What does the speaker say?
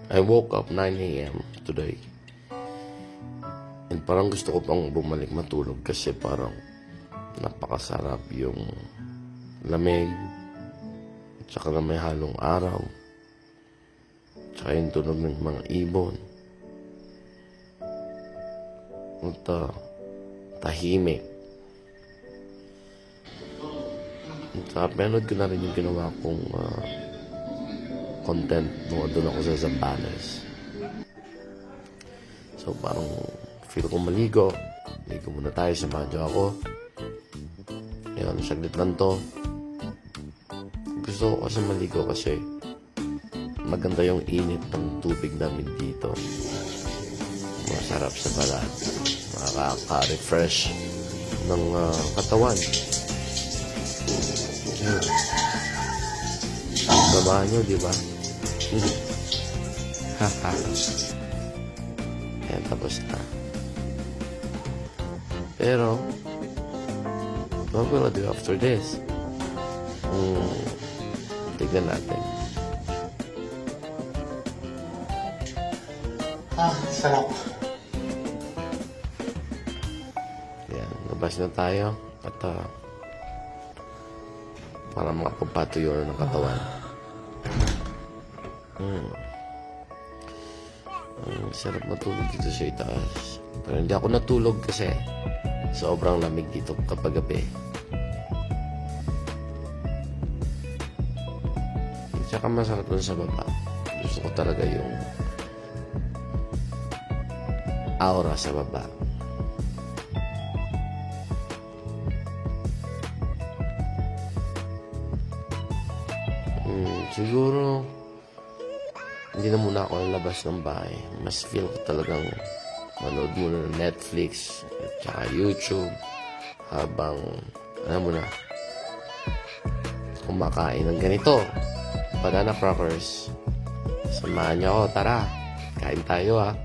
I woke up 9 a.m. today. And parang gusto ko pang bumalik matulog kasi parang napakasarap yung lamig, tsaka na may halong araw, tsaka yung tunog ng mga ibon. At tahimik. At pinanood ko na rin yung ginawa kong content nung doon ako sa Zambales. So parang feel ko maligo. Ligo muna tayo, samahan niyo ako. Ngayon, saglit lang to. Gusto ko kasi maligo kasi maganda yung init ng tubig namin dito. Masarap sa balat. Makaka-refresh ng katawan. Babahan nyo, di ba? Haha. Ayan, tapos na. Pero, what will I do after this? Tignan natin. Sarap. Ayan, labas na tayo. At para makapagpatuyo ng katawan. Ang sarap matulog dito sa itaas. Pero hindi ako natulog kasi sobrang lamig dito kapag gabi. Tsaka masarap dun sa baba. Gusto ko talaga yung aura sa baba. Siguro hindi na muna ako lalabas ng bahay. Mas feel ko talagang manood muna ng Netflix at saka YouTube habang, alam mo na, kumakain ng ganito. Banana crackers. Samahan niyo ako, tara. Kain tayo, ha.